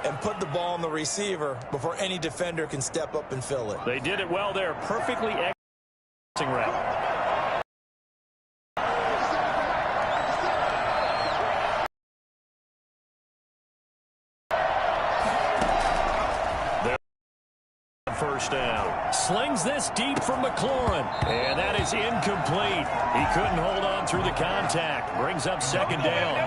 and put the ball on the receiver before any defender can step up and fill it. They did it well there. Perfectly executing route. First down. Slings this deep from McLaurin. And that is incomplete. He couldn't hold on through the contact. Brings up second down.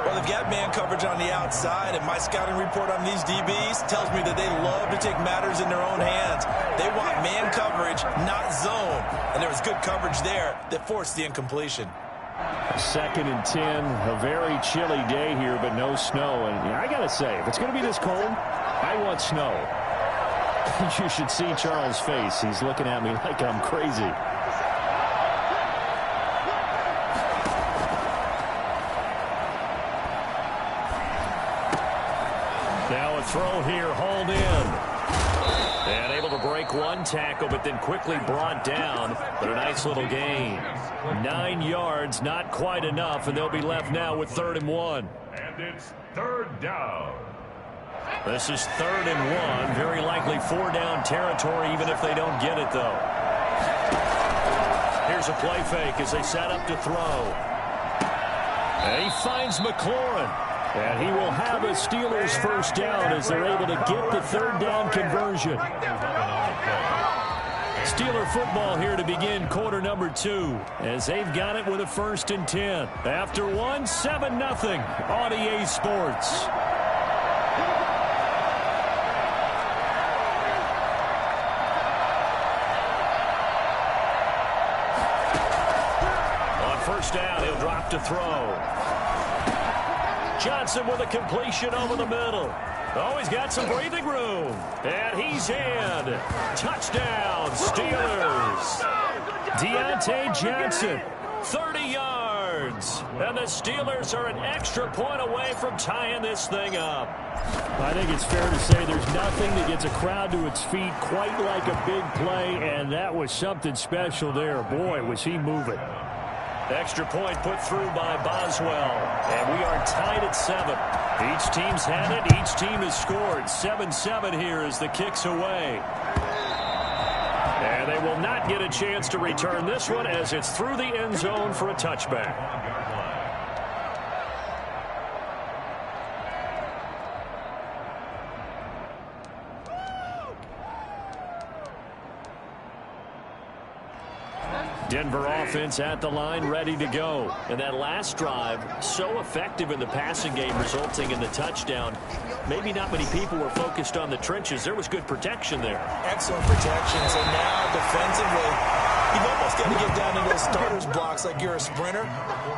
Well, they've got man coverage on the outside, and my scouting report on these DBs tells me that they love to take matters in their own hands. They want man coverage, not zone. And there was good coverage there that forced the incompletion. 2nd and 10. A very chilly day here, but no snow. And I got to say, if it's going to be this cold, I want snow. You should see Charles' face. He's looking at me like I'm crazy. Now a throw here, hauled in. And able to break one tackle, but then quickly brought down. But a nice little gain. 9 yards, not quite enough, and they'll be left now with 3rd and 1. And it's 3rd down. This is 3rd and 1. Very likely 4-down territory, even if they don't get it, though. Here's a play fake as they set up to throw. And he finds McLaurin. And he will have a Steelers first down as they're able to get the 3rd down conversion. Steeler football here to begin quarter number 2 as they've got it with a 1st and 10. After 1, 7-0 on EA Sports. First down, he'll drop to throw. Johnson with a completion over the middle. Oh, he's got some breathing room. And he's in. Touchdown, Steelers. Deontay Johnson, 30 yards. And the Steelers are an extra point away from tying this thing up. I think it's fair to say there's nothing that gets a crowd to its feet quite like a big play, and that was something special there. Boy, was he moving. Extra point put through by Boswell. And we are tied at 7. Each team's had it. Each team has scored. 7-7 here as the kick's away. And they will not get a chance to return this one as it's through the end zone for a touchback. Denver offense at the line, ready to go. And that last drive, so effective in the passing game, resulting in the touchdown. Maybe not many people were focused on the trenches. There was good protection there. Excellent protection. So now defensively, you've almost got to get down in those starters blocks like you're a sprinter.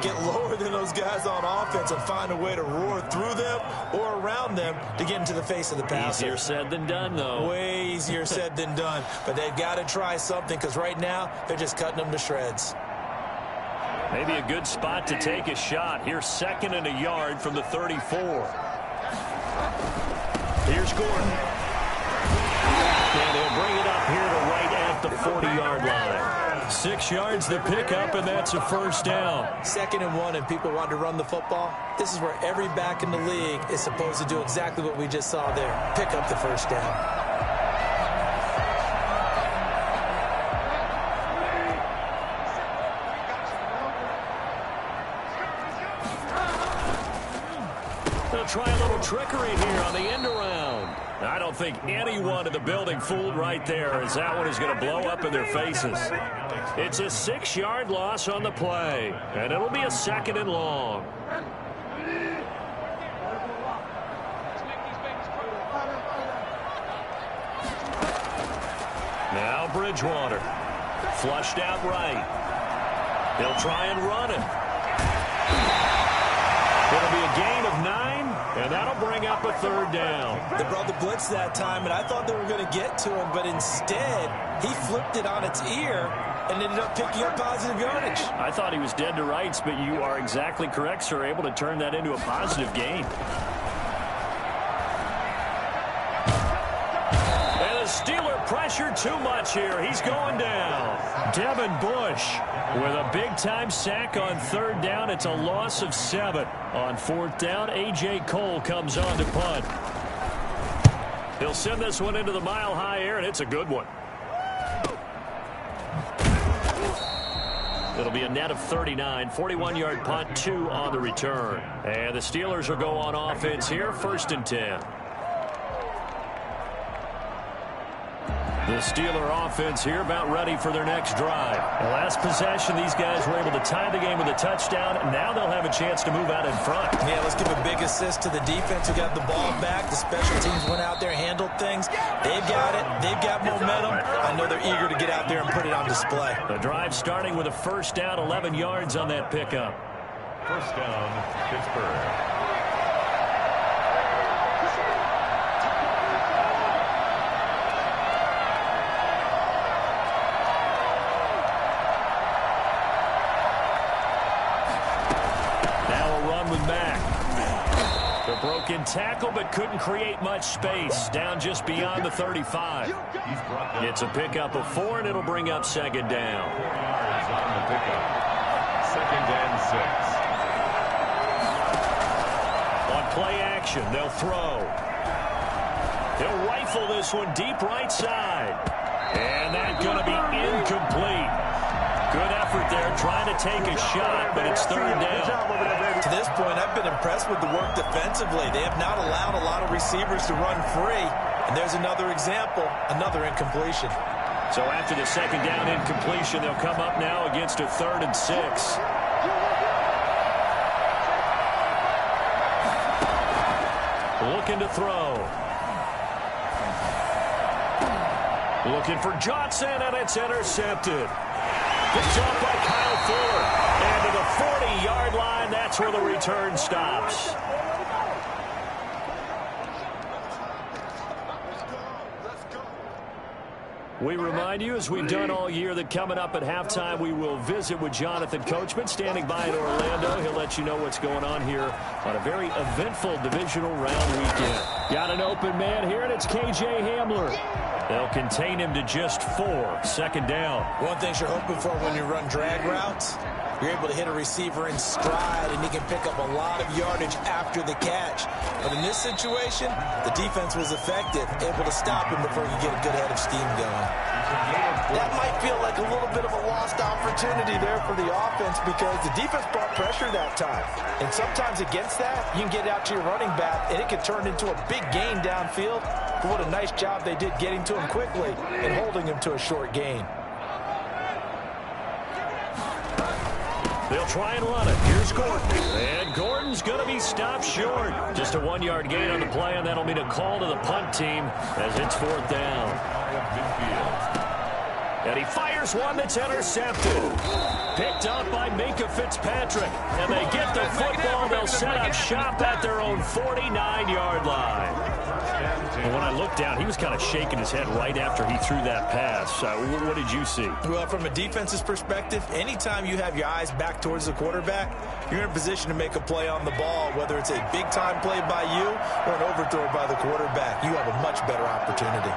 Get lower than those guys on offense and find a way to roar through them or around them to get into the face of the passer. Easier said than done, though. Way easier said than done. But they've got to try something because right now they're just cutting them to shreds. Maybe a good spot to take a shot. Here's 2nd and a yard from the 34. Here's Gordon. And he'll bring it up here to right at the 40-yard line. 6 yards the pickup, and that's a first down. 2nd and 1, and people want to run the football. This is where every back in the league is supposed to do exactly what we just saw there. Pick up the first down. They'll try a little trickery here on the end around. I don't think anyone in the building fooled right there, as that one is going to blow up in their faces. It's a 6-yard loss on the play, and it'll be a 2nd and long. Now Bridgewater. Flushed out right. He'll try and run it. It'll be a gain of 9, and that'll bring up a 3rd down. They brought the blitz that time, and I thought they were going to get to him, but instead he flipped it on its ear and ended up picking up positive yardage. I thought he was dead to rights, but you are exactly correct, sir. Able to turn that into a positive gain. And the Steeler pressure too much here. He's going down. Devin Bush with a big-time sack on 3rd down. It's a loss of 7. On 4th down, A.J. Cole comes on to punt. He'll send this one into the mile-high air, and it's a good one. It'll be a net of 39, 41-yard punt, 2 on the return. And the Steelers will go on offense here, 1st and 10. The Steeler offense here about ready for their next drive. The last possession, these guys were able to tie the game with a touchdown. Now they'll have a chance to move out in front. Yeah, let's give a big assist to the defense who got the ball back. The special teams went out there, handled things. They've got it. They've got momentum. I know they're eager to get out there and put it on display. The drive starting with a 1st down, 11 yards on that pickup. 1st down, Pittsburgh. Broken tackle, but couldn't create much space. Down just beyond the 35. It's a pickup of 4, and it'll bring up 2nd down. 4 yards on the pickup. 2nd and 6. On play action, they'll throw. He'll rifle this one deep right side. And that's going to be incomplete. Good effort there, trying to take a shot, but it's 3rd down. To this point, I've been impressed with the work defensively. They have not allowed a lot of receivers to run free. And there's another example, another incompletion. So after the 2nd down incompletion, they'll come up now against a 3rd and 6. Looking to throw. Looking for Johnson, and it's intercepted. Picked off by Kyle Fuller. And to the 40-yard line, that's where the return stops. We remind you, as we've done all year, that coming up at halftime, we will visit with Jonathan Coachman, standing by in Orlando. He'll let you know what's going on here on a very eventful divisional round weekend. Got an open man here, and it's K.J. Hamler. They'll contain him to just 4. 2nd down. One thing you're hoping for when you run drag routes, you're able to hit a receiver in stride, and he can pick up a lot of yardage after the catch. But in this situation, the defense was effective, able to stop him before you get a good head of steam going. That might feel like a little bit of a lost opportunity there for the offense because the defense brought pressure that time. And sometimes against that, you can get out to your running back, and it can turn into a big gain downfield. But what a nice job they did getting to him quickly and holding him to a short gain. They'll try and run it. Here's Gordon. And Gordon's going to be stopped short. Just a 1-yard gain on the play, and that'll mean a call to the punt team as it's 4th down. And he fires one that's intercepted. Picked up by Minka Fitzpatrick. And they get the football. They'll set up shop at their own 49-yard line. And when I looked down, he was kind of shaking his head right after he threw that pass. What did you see? Well, from a defense's perspective, anytime you have your eyes back towards the quarterback, you're in a position to make a play on the ball, whether it's a big-time play by you or an overthrow by the quarterback. You have a much better opportunity.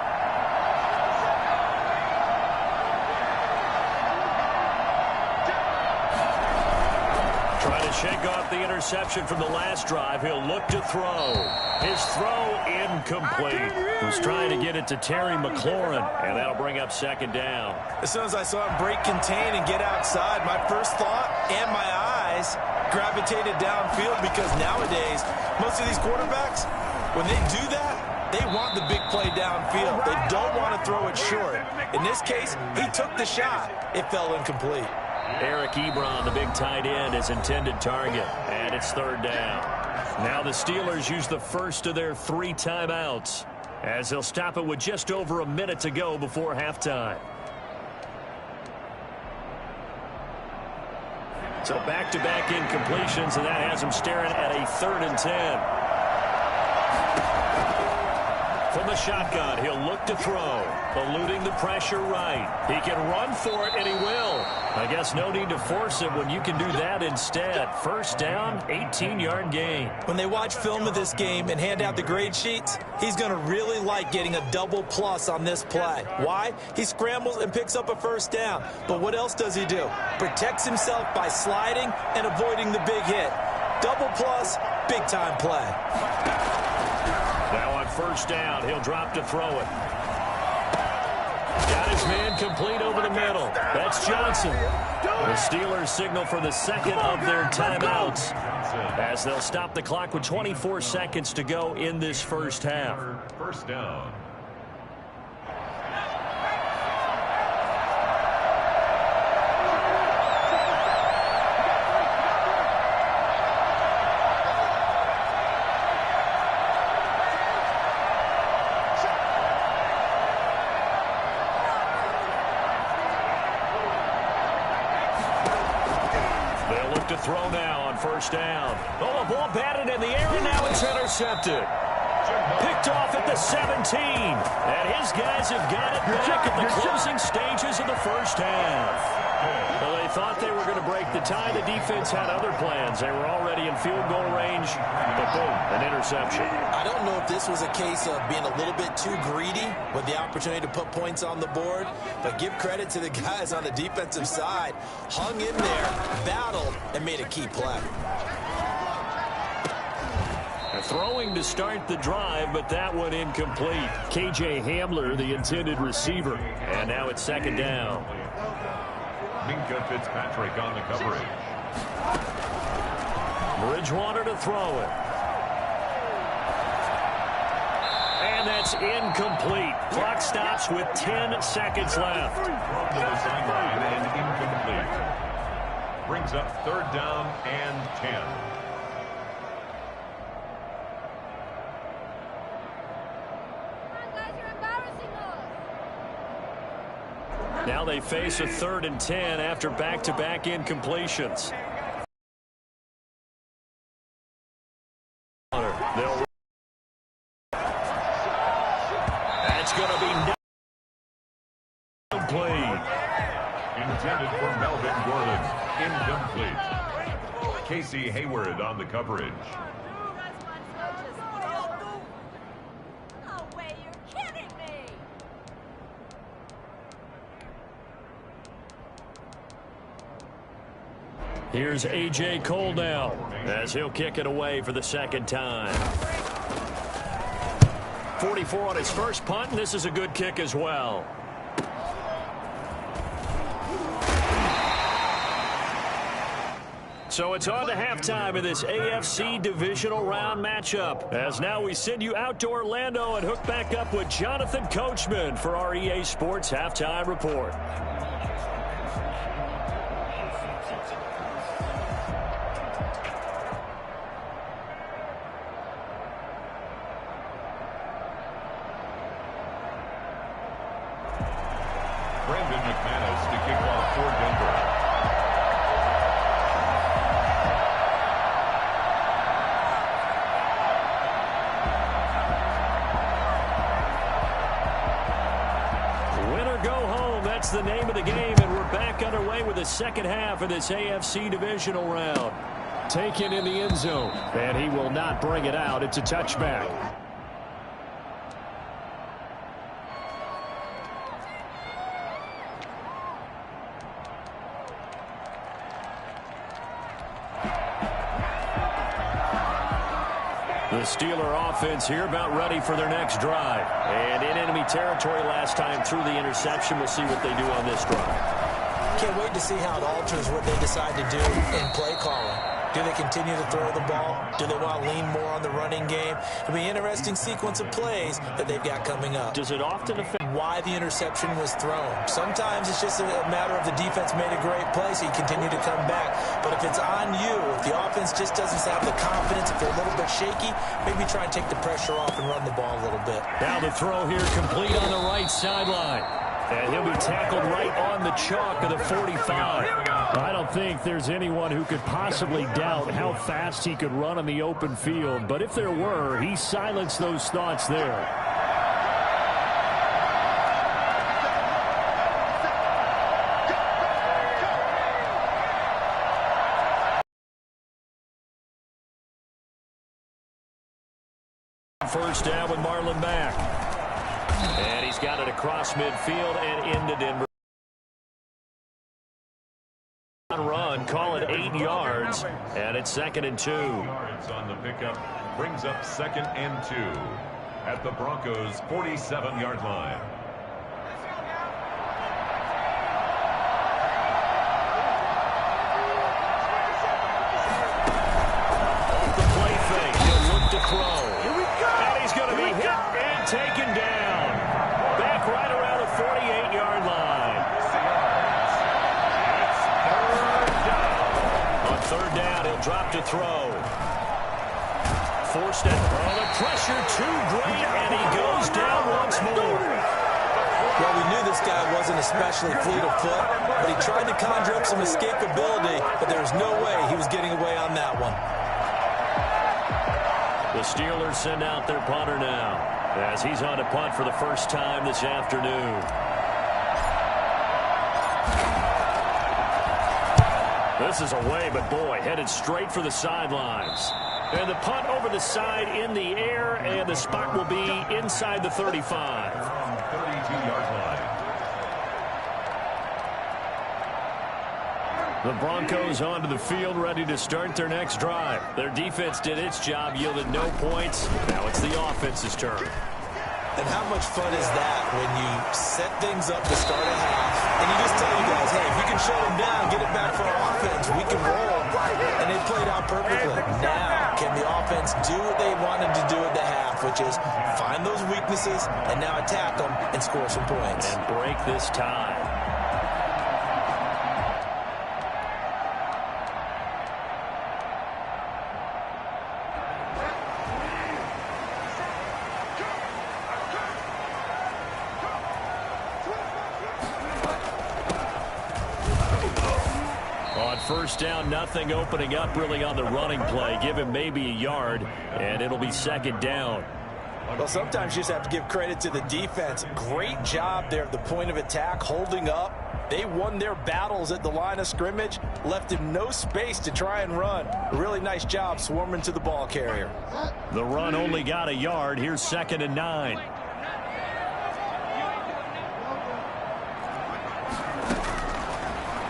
Trying to shake off the interception from the last drive. He'll look to throw. His throw incomplete. Was trying to get it to Terry McLaurin, and that'll bring up 2nd down. As soon as I saw him break contain and get outside, my first thought and my eyes gravitated downfield because nowadays, most of these quarterbacks, when they do that, they want the big play downfield. They don't want to throw it short. In this case, he took the shot. It fell incomplete. Eric Ebron, the big tight end, is intended target, and it's 3rd down. Now the Steelers use the first of their 3 timeouts as they'll stop it with just over a minute to go before halftime. So back-to-back incompletions, and that has them staring at a 3rd and 10. From the shotgun, he'll look to throw, eluding the pressure right. He can run for it, and he will. I guess no need to force it when you can do that instead. 1st down, 18-yard gain. When they watch film of this game and hand out the grade sheets, he's going to really like getting a double plus on this play. Why? He scrambles and picks up a 1st down. But what else does he do? Protects himself by sliding and avoiding the big hit. Double plus, big-time play. Now on first down. He'll drop to throw it. Got his man complete over the middle. That's Johnson. The Steelers signal for the second of their timeouts as they'll stop the clock with 24 seconds to go in this first half. First down. To throw now on first down. Oh, the ball batted in the air, and now it's intercepted. Picked off at the 17. And his guys have got it back at the closing stages of the first half. Well, they thought they were going to break the tie. The defense had other plans. They were already in field goal range, but boom, an interception. I don't know if this was a case of being a little bit too greedy with the opportunity to put points on the board, but give credit to the guys on the defensive side. Hung in there, battled, and made a key play. Throwing to start the drive, but that one incomplete. K.J. Hamler, the intended receiver. And now it's second down. Minka Fitzpatrick on the coverage. Bridgewater to throw it. And that's incomplete. Clock stops with 10 seconds left. Thrown to the sideline and incomplete. Brings up third down and 10. Now they face a 3rd and 10 after back-to-back incompletions. That's going to be incomplete. Intended for Melvin Gordon. Incomplete. Casey Hayward on the coverage. Here's A.J. Cole now as he'll kick it away for the second time. 44 on his first punt, and this is a good kick as well. So it's on to halftime in this AFC divisional round matchup. As now we send you out to Orlando and hook back up with Jonathan Coachman for our EA Sports Halftime Report. That's the name of the game, and we're back underway with the second half of this AFC divisional round. Taken in the end zone, and he will not bring it out. It's a touchback. The Steeler offense here about ready for their next drive. And in enemy territory last time through the interception. We'll see what they do on this drive. Can't wait to see how it alters what they decide to do in play calling. Do they continue to throw the ball? Do they want to lean more on the running game? It'll be an interesting sequence of plays that they've got coming up. Does it often affect why the interception was thrown? Sometimes it's just a matter of the defense made a great play, so you continue to come back. But if it's on you, if the offense just doesn't have the confidence, if they're a little bit shaky, maybe try and take the pressure off and run the ball a little bit. Now the throw here complete on the right sideline. And he'll be tackled right on the chalk of the 45. I don't think there's anyone who could possibly doubt how fast he could run on the open field. But if there were, he silenced those thoughts there. First down with Marlon Mack. And he's got it across midfield and into Denver. Run, call it 8 yards, and it's 2nd and 2. Yards on the pickup brings up 2nd and 2. at the Broncos' 47-yard line. The play fake. He'll look to throw. Here we go. And he's going to be hit and taken down. Back right around the 48-yard line. It's third down. On third down, he'll drop to throw. Forced it. Oh, the pressure too great, and he goes down once more. Well, we knew this guy wasn't especially fleet of foot, but he tried to conjure up some escapability, but there was no way he was getting away on that one. The Steelers send out their punter now, as he's on to punt for the first time this afternoon. This is away, but boy, headed straight for the sidelines. And the punt over the side in the air, and the spot will be inside the 35. 32-yard line. The Broncos onto the field, ready to start their next drive. Their defense did its job, yielded no points. Now it's the offense's turn. And how much fun is that when you set things up to start a half, and you just tell you guys, hey, if you can shut them down, get it back for our offense, we can roll. And they played out perfectly. Now, can the offense do what they wanted to do at the half, which is find those weaknesses and now attack them and score some points. And break this tie. First down, nothing, opening up really on the running play. Give him maybe a yard, and it'll be second down. Well, sometimes you just have to give credit to the defense. Great job there at the point of attack, holding up. They won their battles at the line of scrimmage, left him no space to try and run. A really nice job swarming to the ball carrier. The run only got a yard. Here's 2nd and 9.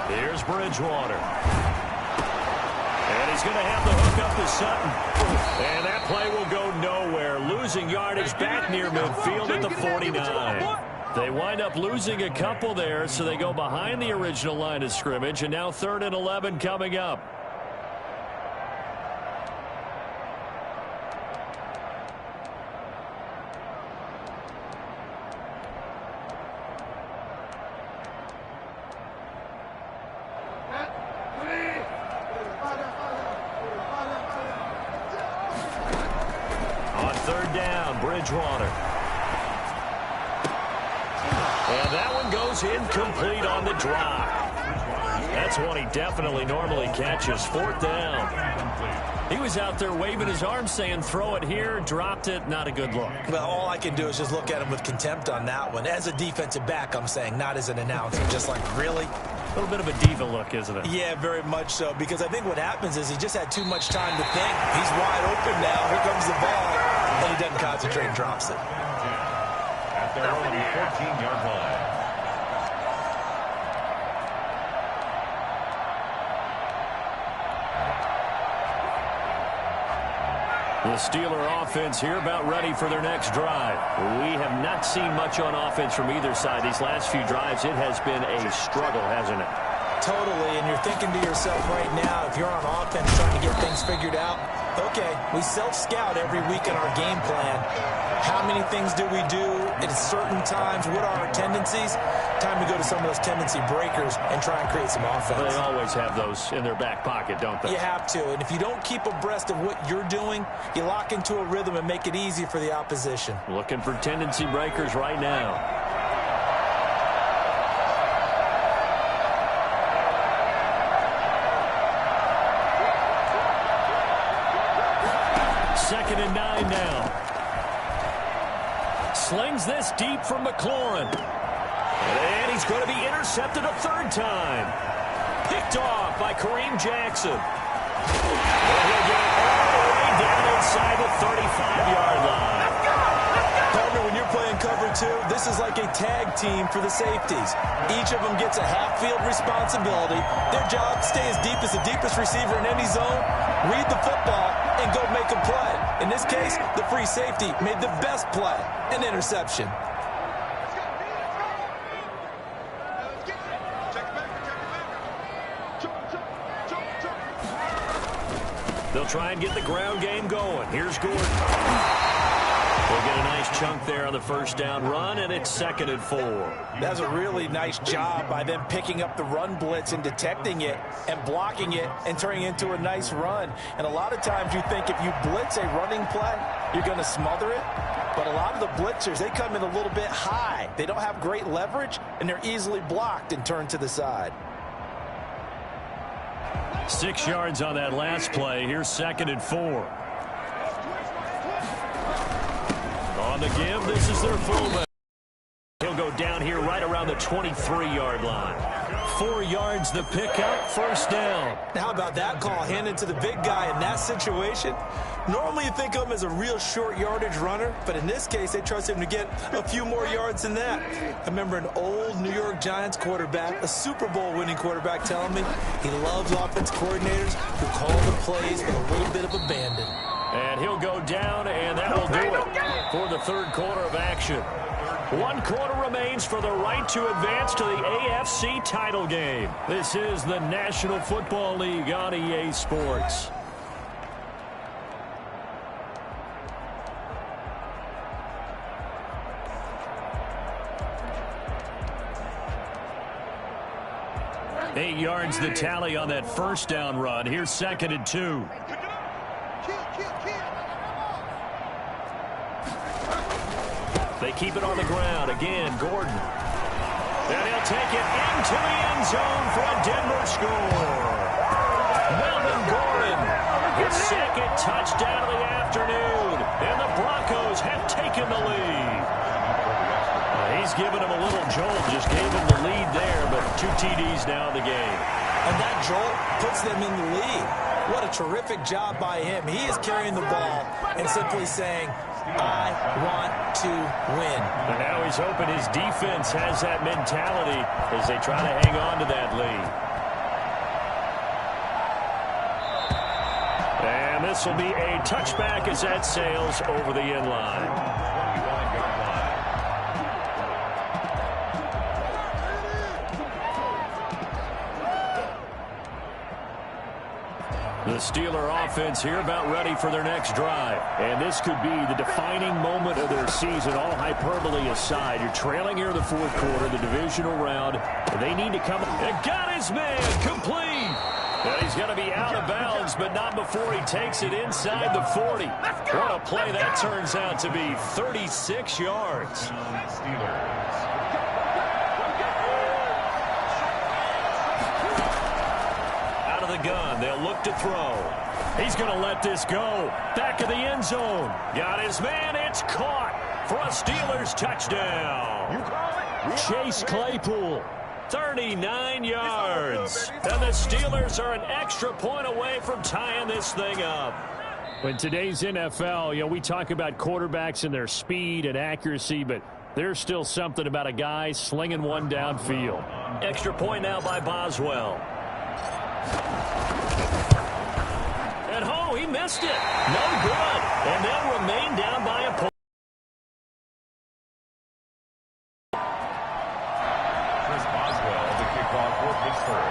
Here's Bridgewater. And he's going to have the hook up to Sutton. And that play will go nowhere. Losing yardage back near midfield at the 49. They wind up losing a couple there, so they go behind the original line of scrimmage. And now 3rd and 11 coming up. Bridgewater. And that one goes incomplete on the drop. That's one he definitely normally catches. 4th down. He was out there waving his arms saying, throw it here, dropped it, not a good look. Well, all I can do is just look at him with contempt on that one. As a defensive back, I'm saying, not as an announcer. Just like, really? A little bit of a diva look, isn't it? Yeah, very much so. Because I think what happens is he just had too much time to think. He's wide open now. Here comes the ball. And he doesn't concentrate and drops it. At their own 14-yard line. The Steeler offense here about ready for their next drive. We have not seen much on offense from either side. These last few drives, it has been a struggle, hasn't it? Totally, and you're thinking to yourself right now, if you're on offense trying to get things figured out, okay, we self-scout every week in our game plan. How many things do we do at certain times? What are our tendencies? Time to go to some of those tendency breakers and try and create some offense. They always have those in their back pocket, don't they? You have to, and if you don't keep abreast of what you're doing, you lock into a rhythm and make it easy for the opposition. Looking for tendency breakers right now. Second and 9 now. Slings this deep from McLaurin. And he's going to be intercepted a 3rd time. Picked off by Kareem Jackson. And he'll get it all the way down inside the 35-yard line. Partner, when you're playing cover 2, this is like a tag team for the safeties. Each of them gets a half-field responsibility. Their job, stay as deep as the deepest receiver in any zone, read the football, and go make a play. In this case, the free safety made the best play, an interception. They'll try and get the ground game going. Here's Gordon. They'll get a nice chunk there on the first down run, and it's 2nd and 4. That's a really nice job by them picking up the run blitz and detecting it and blocking it and turning it into a nice run. And a lot of times you think if you blitz a running play, you're going to smother it. But a lot of the blitzers, they come in a little bit high. They don't have great leverage, and they're easily blocked and turned to the side. 6 yards on that last play. Here's 2nd and 4. On the give, this is their fullback. He'll go down here right around the 23-yard line. 4 yards the pickup, first down. Now, how about that call handed to the big guy in that situation? Normally you think of him as a real short yardage runner, but in this case they trust him to get a few more yards than that. I remember an old New York Giants quarterback, a Super Bowl winning quarterback, telling me he loves offense coordinators who call the plays with a little bit of abandon. And he'll go down, and that will do it for the third quarter of action. 1 quarter remains for the right to advance to the AFC title game. This is the National Football League on EA Sports. Eight yards the tally on that first down run. Here's 2nd and 2. They keep it on the ground. Again, Gordon. And he'll take it into the end zone for a Denver score. Melvin Gordon, his 2nd touchdown of the afternoon. And the Broncos have taken the lead. He's given him a little jolt. Just gave him the lead there, but 2 TDs now in the game. And that jolt puts them in the lead. What a terrific job by him. He is carrying the ball and simply saying, I want to win. And now he's hoping his defense has that mentality as they try to hang on to that lead. And this will be a touchback as that sails over the end line. The Steeler offense here about ready for their next drive. And this could be the defining moment of their season, all hyperbole aside. You're trailing here in the fourth quarter, the divisional round. They need to come. And got his man complete. And he's going to be out of bounds, but not before he takes it inside the 40. What a play that turns out to be. 36 yards. Steelers. The gun. They'll look to throw. He's going to let this go. Back of the end zone. Got his man. It's caught for a Steelers touchdown. Chase Claypool, 39 yards. And the Steelers are an extra point away from tying this thing up. In today's NFL, we talk about quarterbacks and their speed and accuracy, but there's still something about a guy slinging one downfield. Extra point now by Boswell. And oh, he missed it. No good. And they'll remain down by a point. Chris Boswell, the kickoff for Pittsburgh.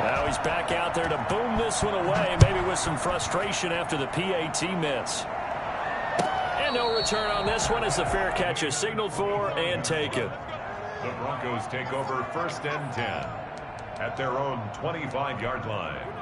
Now he's back out there to boom this one away, maybe with some frustration after the PAT miss. And no return on this one as the fair catch is signaled for and taken. The Broncos take over 1st and 10 at their own 25-yard line.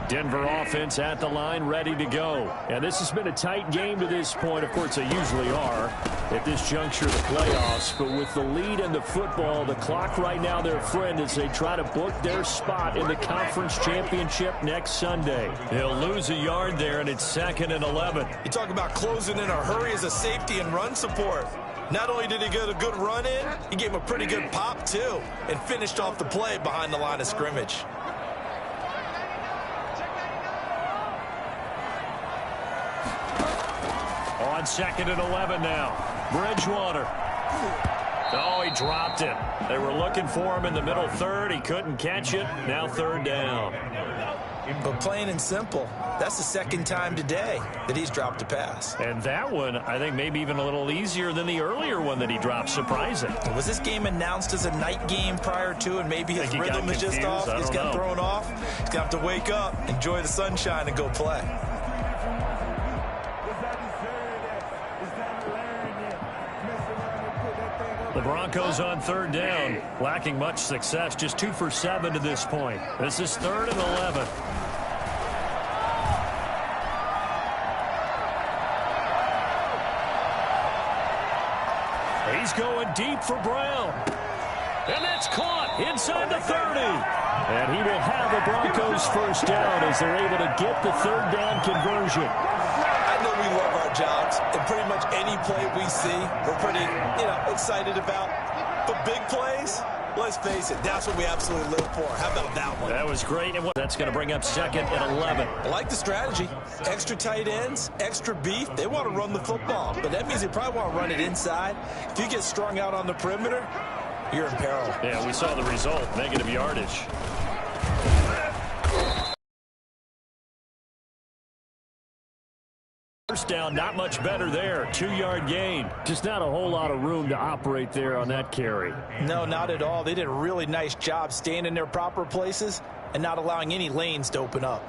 Denver offense at the line, ready to go. And this has been a tight game to this point. Of course, they usually are at this juncture of the playoffs. But with the lead and the football, the clock right now their friend as they try to book their spot in the conference championship next Sunday. They'll lose a yard there, and it's 2nd and 11. You talk about closing in a hurry as a safety and run support. Not only did he get a good run in, he gave him a pretty good pop, too, and finished off the play behind the line of scrimmage. On 2nd and 11 now. Bridgewater. Oh, he dropped it. They were looking for him in the middle third. He couldn't catch it. Now third down. But plain and simple, that's the second time today that he's dropped a pass. And that one, I think, maybe even a little easier than the earlier one that he dropped. Surprising. Was this game announced as a night game prior to, and maybe his rhythm is just off? He's got thrown off. He's going to have to wake up, enjoy the sunshine, and go play. The Broncos on third down, lacking much success, just 2 for 7 to this point. This is 3rd and 11. He's going deep for Brown. And that's caught inside the 30. And he will have the Broncos first down as they're able to get the third down conversion. I know we love our jobs, and pretty much any play we see, we're pretty, excited about. But big plays, let's face it, that's what we absolutely live for. How about that one? That was great, and that's going to bring up 2nd and 11. I like the strategy. Extra tight ends, extra beef. They want to run the football, but that means they probably want to run it inside. If you get strung out on the perimeter, you're in peril. Yeah, we saw the result, negative yardage. First down, not much better there. 2-yard gain. Just not a whole lot of room to operate there on that carry. No, not at all. They did a really nice job staying in their proper places and not allowing any lanes to open up.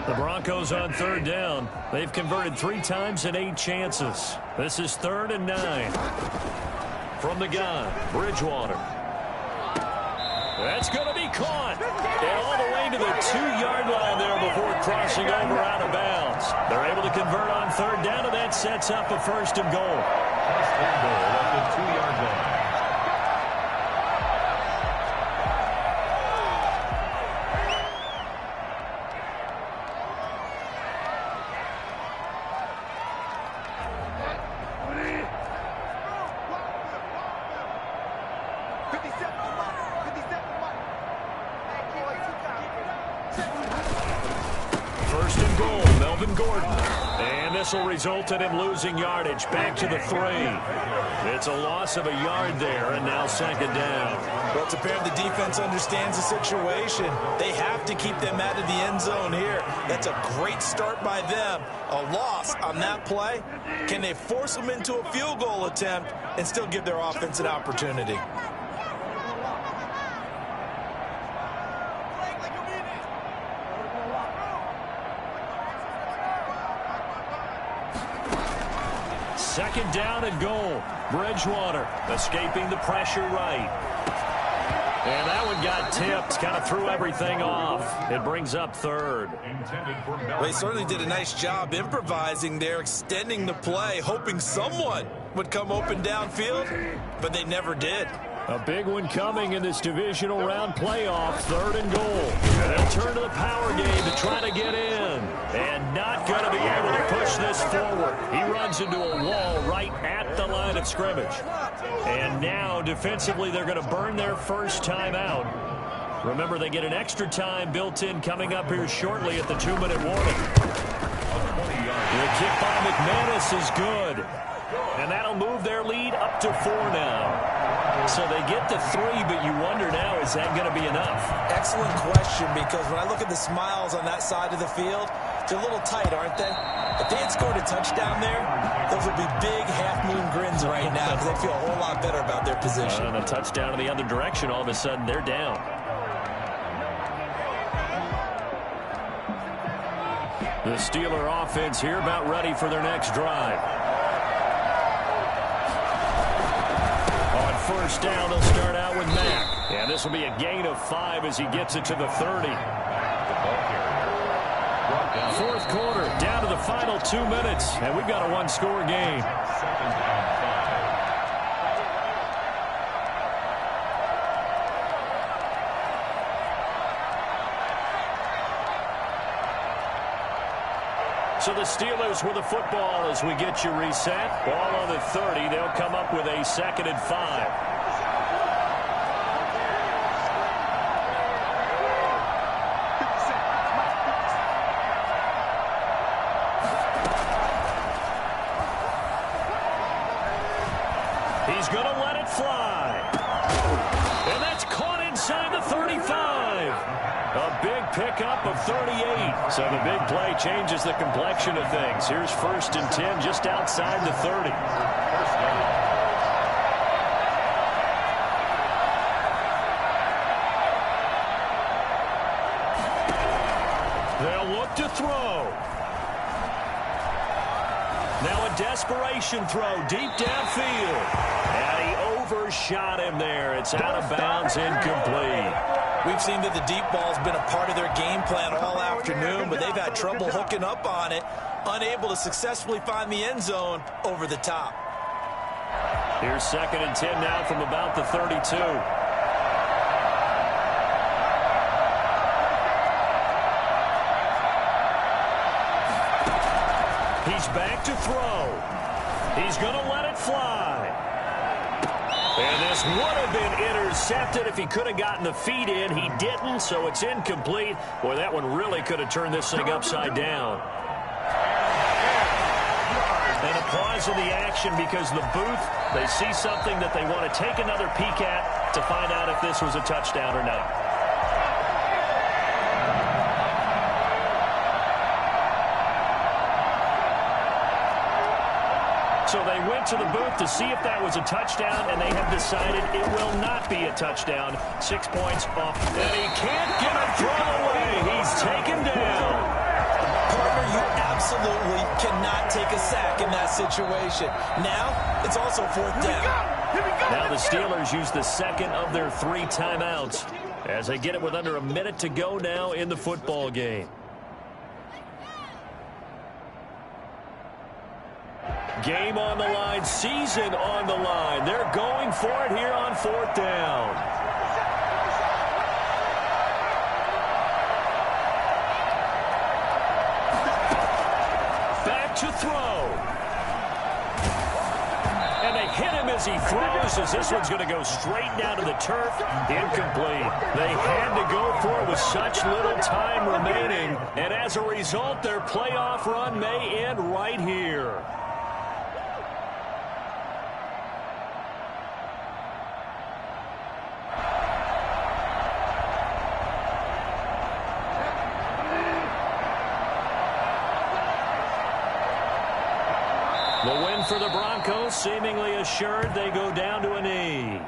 The Broncos on third down. They've converted 3 times in 8 chances. This is 3rd and 9. From the gun, Bridgewater. That's going to be caught. And all the way to the 2-yard line there before crossing over out of bounds. They're able to convert on third down, and that sets up a 1st and goal. 1st and goal at the 2-yard line. Will result in him losing yardage back to the 3. It's a loss of a yard there, and now 2nd down. Well, it's apparent the defense understands the situation. They have to keep them out of the end zone here. That's a great start by them. A loss on that play. Can they force them into a field goal attempt and still give their offense an opportunity? Second down and goal. Bridgewater escaping the pressure right. And that one got tipped, kind of threw everything off. It brings up 3rd. They certainly did a nice job improvising there, extending the play, hoping someone would come open downfield, but they never did. A big one coming in this divisional round playoff, 3rd and goal. And they'll turn to the power game to try to get in. And not going to be able to push this forward. He runs into a wall right at the line of scrimmage. And now, defensively, they're going to burn their first time out. Remember, they get an extra time built in coming up here shortly at the 2-minute warning. The kick by McManus is good. And that'll move their lead up to 4 now. So they get to 3, but you wonder now, is that going to be enough? Excellent question, because when I look at the smiles on that side of the field, they're a little tight, aren't they? If they had scored a touchdown there, those would be big half-moon grins right now because they feel a whole lot better about their position. And a touchdown in the other direction, all of a sudden they're down. The Steeler offense here about ready for their next drive. On first down, they'll start out with Mack. And this will be a gain of 5 as he gets it to the 30. 4th quarter, down to the final 2 minutes, and we've got a 1-score game. So the Steelers with the football as we get you reset. Ball on the 30. They'll come up with a 2nd and 5. He's going to let it fly. And that's caught inside the 35. A big pickup of 38. So the big play changes the complexion of things. Here's 1st and 10 just outside the 30. They'll look to throw. Now a desperation throw deep downfield. And he overshot him there. It's out of bounds, incomplete. We've seen that the deep ball's been a part of their game plan all afternoon, but they've had trouble hooking up on it, unable to successfully find the end zone over the top. Here's 2nd and 10 now from about the 32. He's back to throw. He's going to let it fly. And this would have been intercepted if he could have gotten the feet in. He didn't, so it's incomplete. Boy, that one really could have turned this thing upside down. And a pause in the action because the booth, they see something that they want to take another peek at to find out if this was a touchdown or not. So they went to the booth to see if that was a touchdown, and they have decided it will not be a touchdown. 6 points off. And he can't get it thrown away. He's taken down. Partner, you absolutely cannot take a sack in that situation. Now, it's also 4th down. Now the Steelers use the 2nd of their 3 timeouts as they get it with under a minute to go now in the football game. Game on the line, season on the line. They're going for it here on 4th down. Back to throw. And they hit him as he throws, as this one's going to go straight down to the turf. Incomplete. They had to go for it with such little time remaining. And as a result, their playoff run may end right here. The win for the Broncos seemingly assured. They go down to a knee.